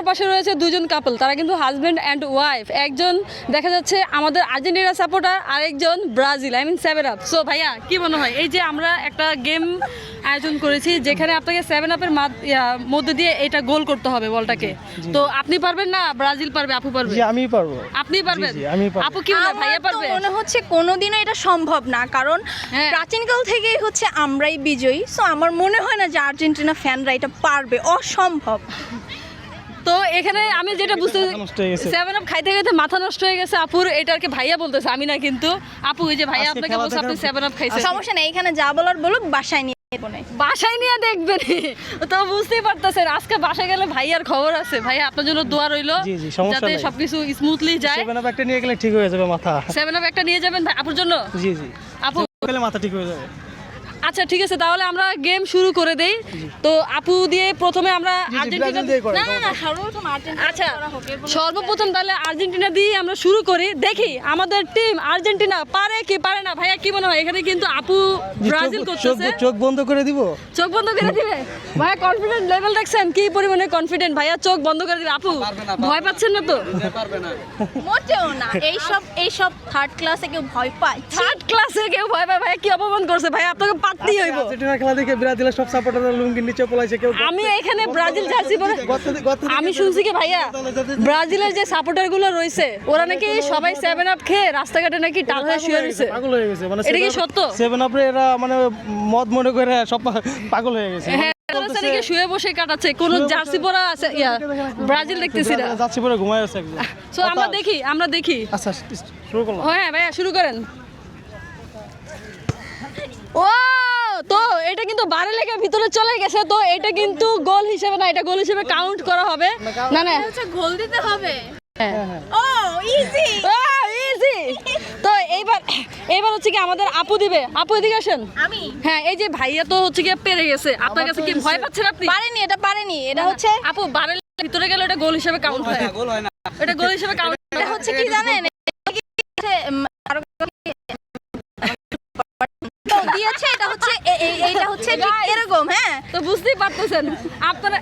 পাশে রয়েছে দুজন কাপল, তারা কিন্তু হাজব্যান্ড অ্যান্ড ওয়াইফ। একজন দেখা যাচ্ছে আমাদের আর্জেন্টিনা সাপোর্টার, আরেকজন Brazil, I mean 7 up. So ভাইয়া কি মনে হয়, এই যে আমরা একটা গেম আয়োজন করেছি যেখানে আপনাকে 7 আপের মধ্যে দিয়ে এটা গোল করতে হবে বলটাকে, তো আপনি পারবেন না ব্রাজিল পারবে? আপু পারবে? জি আমি পারবো। আপনি পারবেন? জি, আমি পারবো। আপু কি মনে হয়, ভাইয়া পারবে? মনে হচ্ছে কোনোদিনও এটা সম্ভব না, কারণ হ্যাঁ। প্রাচীনকাল থেকেই হচ্ছে আমরাই বিজয়ী। সো আমার মনে হয় না যে আর্জেন্টিনা ফ্যানরা এটা পারবে, অসম্ভব। তো এখানে আমি যেটা বুঝতে মাথা নষ্ট হয়ে গেছে। 7 আপ খাইতে খাইতে মাথা নষ্ট হয়ে গেছে আপুর, এটাকে ভাইয়া বলতেছে, আমি না কিন্তু। আপু এই যে ভাইয়া আজকে আপনাকে খেলা বলছে আপনি দেখার 7 আপ খাইছেন, সমস্যা নেই, এখানে যা বলার বলুক, বাসায় নিয়ে বলে। বাসায় নিয়ে দেখবেন। তো বুঝতেই পারতেছেন আজকে বাসায় গেলে ভাইয়ার খবর আছে। ভাইয়া আপনার জন্য দোয়া রইলো জি, জি, সমস্যা যাতে নাই। সবকিছু স্মুথলি যায়। 7 আপ একটা নিয়ে গেলে ঠিক হয়ে যাবে মাথা। 7 আপ একটা নিয়ে যাবেন ভাই আপুর জন্য। জি জি, আপু গেলে মাথা ঠিক হয়ে যাবে। আচ্ছা ঠিক আছে, তাহলে আমরা গেম শুরু করে দেই। তো আপু দিয়ে প্রথমে আমরা আর্জেন্টিনা ব্রাজিল দিয়ে করে। না, সর্বপ্রথম আর্জেন্টিনা আচ্ছা করা হোক, এরপর সর্বপ্রথম তাহলে আর্জেন্টিনা দিয়ে আমরা শুরু করি, দেখি আমাদের টিম আর্জেন্টিনা পারে কি পারে না। ভাইয়া কি মনে হয়, এখানে কিন্তু আপু জি, ব্রাজিল করতেছে। চোখ বন্ধ করে দিব। চোখ বন্ধ করে দিবে ভাইয়া? কনফিডেন্ট লেভেল দেখছেন কি পরিমাণে কনফিডেন্ট? ভাইয়া চোখ বন্ধ করে দিবে। আপু ভয় পাচ্ছেন না তো? মোটেও না, এইসব থার্ড ক্লাসে কেউ ভয় পায়? থার্ড ক্লাসে কেউ ভয় পায়? ভাইয়া কি অপমান করছে? ভাইয়া আপনাকে পাততেই হইব। আর্জেন্টিনা খেলা দেখে ব্রাজিলের সব সাপোর্টাররা লুঙ্গির নিচে পলাইছে কেউ। আমি এখানে ব্রাজিল জার্সি পরে আমি শুনছি কি ভাইয়া, ব্রাজিলের যে সাপোর্টার গুলো রয়েছে ওরা নাকি সবাই 7 আপ খেয়ে রাস্তাঘাটে নাকি টাল হয়ে শুয়ে রয়েছে। পাগল হয়ে গেছে, মানে এটা কি সত্য? 7 আপরে এরা মানে মদ মনে করে সব পাগল হয়ে গেছে। হ্যাঁ, ওরা নাকি শুয়ে বসে কাটাচ্ছে, কোন জার্সি পরা আছে ব্রাজিল দেখতেছি না। যাচ্ছি পরে ঘুমায় আছে একদম। সো আমরা দেখি। আচ্ছা শুরু করলাম। হ্যাঁ ভাইয়া শুরু করেন। ও তো এটা কিন্তু বারে লেগে ভিতরে চলে গেছে, তো এটা কিন্তু গোল হিসেবে না, এটা গোল হিসেবে কাউন্ট করা হবে না। না হচ্ছে গোল দিতে হবে। হ্যাঁ। ও ইজি। ইজি। তো এইবার হচ্ছে কি আমাদের আপু দিবে। আপু এদিকে আসেন। আমি হ্যাঁ, এই যে ভাইয়া তো হচ্ছে কি পেরে গেছে, আপনার কাছে কি ভয় পাচ্ছেন আপনি? পারেনি, এটা হচ্ছে আপু বারে ভিতরে গেলে এটা গোল হিসেবে কাউন্ট হয়। গোল হয় না। এটা গোল হিসেবে কাউন্ট এটা হচ্ছে কি জানেন, দিয়েছে, এটা হচ্ছে এইটা হচ্ছে ঠিক এরকম। হ্যাঁ, তো বুঝতেই পারতেছেন আপনারা।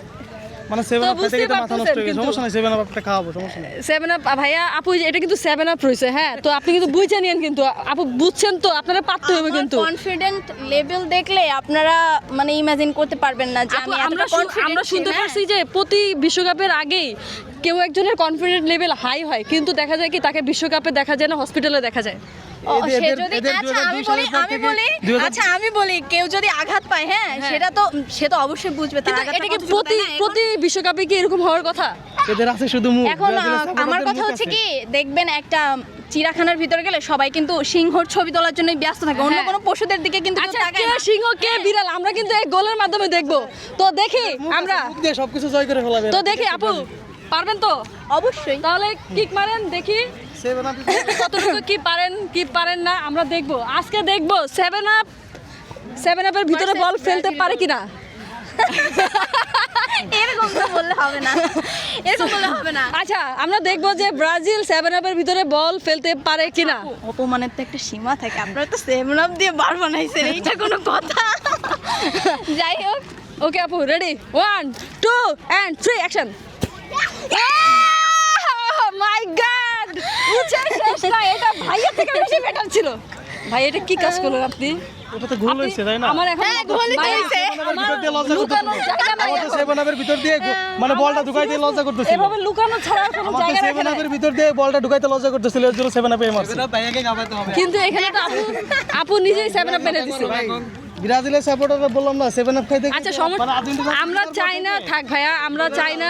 মানে 7 আপ বুঝতেই খেতে মাথা নষ্ট হয়ে গেছে। পারতেছেন সমস্যা নাই, 7 আপটা খাওয়াবো, সমস্যা নাই। 7 আপ ভাইয়া আপু এটা কিন্তু 7 আপ রয়েছে। হ্যাঁ, তো আপনি কিন্তু বুঝে নিয়েন, কিন্তু আপু বুঝছেন তো, আপনারা পারতে হবে কিন্তু। কনফিডেন্ট লেভেল দেখলে আপনারা মানে ইমাজিন করতে পারবেন না যে আপু, আমি আমরা এতটা কনফিডেন্ট। আমরা শুনতে পারছি যে প্রতি বিশ্বকাপের আগেই কেউ একজনের কনফিডেন্ট লেভেল হাই হয়, কিন্তু দেখা যায় কি তাকে বিশ্বকাপে দেখা যায় না, হসপিটালে দেখা যায়। সে যদি আচ্ছা আমি বলি কেউ যদি আঘাত পায়, হ্যাঁ সে তো অবশ্যই বুঝবে তার কিন্তু আঘাতটা এটা কি কতটুকু, তাই না? প্রতি বিশ্বকাপে কি এরকম হওয়ার কথা? এদের আছে শুধু মুখ। এখন ব্রাজিলের আমার সাপোর্টারদের কথা মুখ হচ্ছে আছে। কি, দেখবেন একটা চিড়াখানার ভিতরে গেলে সবাই কিন্তু সিংহর ছবি তোলার জন্য ব্যস্ত থাকে, অন্য হ্যাঁ। কোনো পশুদের দিকে কিন্তু কেউ আচ্ছা, তাকায় কে না। সিংহ কে বিড়াল আমরা কিন্তু এই গোলের মাধ্যমে দেখবো। তো দেখি আমরা, মুখ দিয়ে সবকিছু জয় করে ফেলাবে। তো দেখি আপু পারবেন তো? অবশ্যই। তাহলে কিক মারেন দেখি 7 আপ কতটুকু কি পারেন না আমরা দেখবো। আজকে দেখবো 7 আপের ভিতরে বল ফেলতে পারে কিনা। এরকম তো বললে হবে না, এরকম বললে হবে না। আচ্ছা আমরা দেখবো যে ব্রাজিল 7 আপের ভিতরে বল ফেলতে পারে কিনা। অপমানের তো একটা সীমা থাকে, আপনারা তো 7 আপ দিয়ে বার বানাইছেন, এইটা কোনো কথা? যাই হোক, ওকে আপু ready, 1 2 and 3 action. My god, উঠে শেষ না, এটা ভাইয়া থেকে বেশি বেটার ছিল। ভাই এটা কি কাজ করলেন আপনি? ওটা তো গোল হইছে তাই না? আমার এখন হ্যাঁ, গোলই তো ভাইয়া, হইছে। আমার ভিতর দিয়ে লজ্জা লুকানোর জায়গা নাই আমাদের এখন। 7 আপের ভিতর দিয়ে মানে বলটা ঢুকাই দিয়ে লজ্জা করতেছিল। এভাবে লুকানো ছাড়া আর কোনো আমাদের জায়গা রাখে 7 নাই। আপের ভিতর দিয়ে বলটা ঢুকাইতে লজ্জা করতেছিল, এর জন্য 7 আপে মারছে। কিন্তু এখানে তো আপু নিজেই 7 আপ মেরে দিছে। ব্রাজিলের সাপোর্টাররা বললাম না 7 আপ খাইতে। আচ্ছা সমস্যা, আমরা চাই না থাক ভাইয়া, আমরা চাই না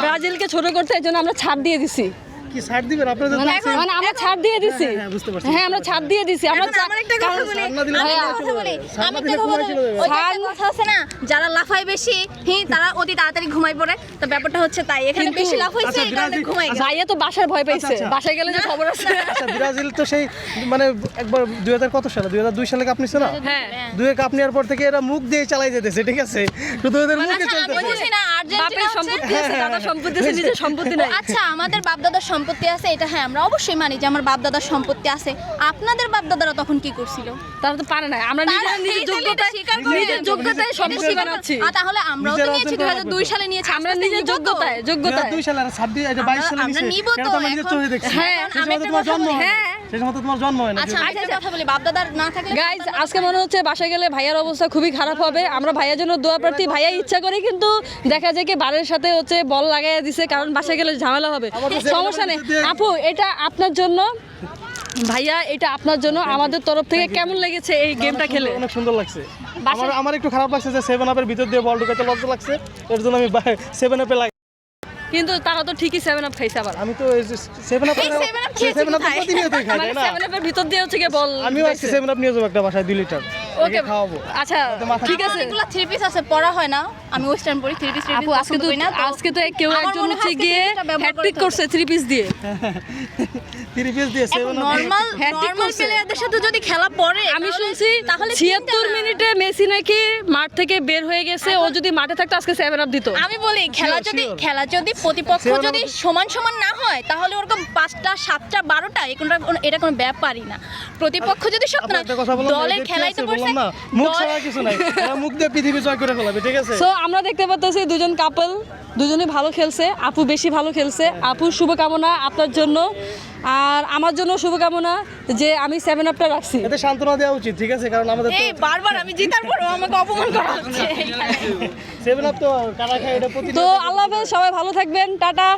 ব্রাজিলকে ছোট করতে, এই জন্য আমরা ছাড় দিয়ে দিছি। কি ছাড় দিবেন আপনাদের? মানে আমরা ছাড় দিয়ে দিছি। হ্যাঁ, বুঝতে পারছি। হ্যাঁ আমরা ছাড় দিয়ে দিছি। আমরা এখন আমার একটা কথা বলি, ছাড় না দিলে আমি ভাইয়া, একটা কথা বলি, ছাড় আমি না একটা দিলে কথা ঘুমাই বলি, চলে যাবে। ওই যে একটা কথা আছে না, যারা লাফায় বেশি তারা অতি তাড়াতাড়ি ঘুমাই পড়ে। তো ব্যাপারটা হচ্ছে তাই, এখানে কিন্তু- বেশি লাফ হইছে, আচ্ছা, এই কারণে ব্রাজিল- ঘুমাই গেছে। ভাইয়া তো বাসার ভয় পাইছে, আচ্ছা। বাসায় গেলে যে খবর আছে। আচ্ছা ব্রাজিল তো সেই মানে একবার 2000 কত সালে 2002 সালে কাপ নিছে না? হ্যাঁ 2 কাপ নেওয়ার পর থেকে এরা মুখ দিয়ে চালাই যেতেছে, ঠিক আছে? শুধু ওদের মুখে আচ্ছা, আমি চলতেছে। বুঝি না আর্জেন্টিনা বাপের সম্পত্তি আছে, দাদার সম্পত্তি আছে, নিজের সম্পত্তি নাই। আচ্ছা আমাদের বাপদাদার সম্পত্তি আছে, এটা হ্যাঁ আমরা অবশ্যই মানি যে আমার বাপদাদার সম্পত্তি আছে। আপনাদের বাপদাদারা তখন কি করছিল? তারা তো পারে না, আমরা নিজেরা নিজের যোগ্যতায় নিজের যোগ্যতায় সম্পত্তি বানাচ্ছি। তাহলে আমরাও তো নিয়েছি 2002 সালে নিয়েছি, আমরা নিজের যোগ্যতায় 2002 সালে আর 22 সালে আমরা নিছে। নিব তো এটা তো আমরা নিজের এখন। চোখে দেখছি। হ্যাঁ, সেই আমি সময় তো একটা তোমার কথা জন্ম বলি, হয় না। হ্যাঁ। সেই সময় তো তোমার জন্ম হয় না। আচ্ছা আমি একটা কথা বলি, বাপদাদার না থাকলে গাইজ আজকে মনে হচ্ছে বাসায় গেলে ভাইয়ার অবস্থা খুবই খারাপ হবে। আমরা ভাইয়ার জন্য দোয়া প্রার্থী। ভাইয়া ইচ্ছা করে কিন্তু দেখা যায় কি বারের সাথে হচ্ছে বল লাগাইয়া দিছে, কারণ বাসায় গেলে ঝামেলা হবে। সমস্যা নেই আপু, এটা আপনার জন্য ভাইয়া, এটা আপনার জন্য আমাদের তরফ থেকে। কেমন লেগেছে এই গেমটা খেলে? অনেক সুন্দর লাগছে। বাসায়- আমার একটু খারাপ লাগছে যে 7 আপের ভিতর দিয়ে বল ঢুকাতে লজ্জা লাগছে, এর জন্য আমি 7 আপে লাগাই। কিন্তু তারা তো ঠিকই 7 আপ খাইছে আবার। আমি তো 7 আপ এই 7 আপ খেয়েছি 7 আপ কোথায়? প্রতিনিয়তই খাই, মানে তাই না? 7 আপের ভিতর দিয়ে হচ্ছে গিয়ে বল আমিও আজকে 7 আপ নিয়ে যাবো একটা বাসায় 2 লিটার। ওকে ওকে খাওয়াবো। আচ্ছা ঠিক আছে এগুলো 3 পিস আছে, পড়া হয় না। আমি ওয়েস্টার্ন পড়ি, 3 পিস আপু, আজকে তো কেউ আমার একজন মনে হয় হচ্ছে আজকে গিয়ে জিনিসটা ব্যবহার হ্যাটট্রিক করতে করছে 3 পিস দিয়ে। 3 পিস দিয়ে 7 আপ নরমাল হ্যাটট্রিক নরমাল করছে। প্লেয়ারদের সাথে যদি খেলা পড়ে আমি তাহলে- শুনছি তাহলে 76 মিনিটে মেসি নাকি মাঠ থেকে বের হয়ে গেছে। ও যদি মাঠে থাকতো আজকে 7 আপ দিত। আমি বলি খেলা যদি প্রতিপক্ষ সেও না- যদি সমান না হয় তাহলে ওরকম 5টা 7টা 12টা এটা কোনো ব্যাপারই না। প্রতিপক্ষ যদি সব আপনি না একটা কথা বললাম না, দলের দেখতে খেলাই তো আছে, পড়ছে বললাম না, মুখ দল- ছাড়া কিছু নাই। এরা মুখ দিয়ে পৃথিবী জয় করে ফেলাবে, ঠিক আছে? সো আমরা দেখতে পাচ্ছি দুজন কাপল, দুজনই ভালো খেলছে। আপু বেশি ভালো খেলছে। আপুর শুভকামনা আপনার জন্য, আর আমার জন্য শুভকামনা যে আমি 7 আপটা রাখছি। এতে সান্ত্বনা দেওয়া উচিত, ঠিক আছে? কারণ আমাদের এই বারবার আমি জিতার পরও আমাকে অপমান করা হচ্ছে। 7 আপ তো কারা খায় এটা প্রতি তো আল্লাহ হাফেজ, সবাই ভালো থাকবেন, টাটা।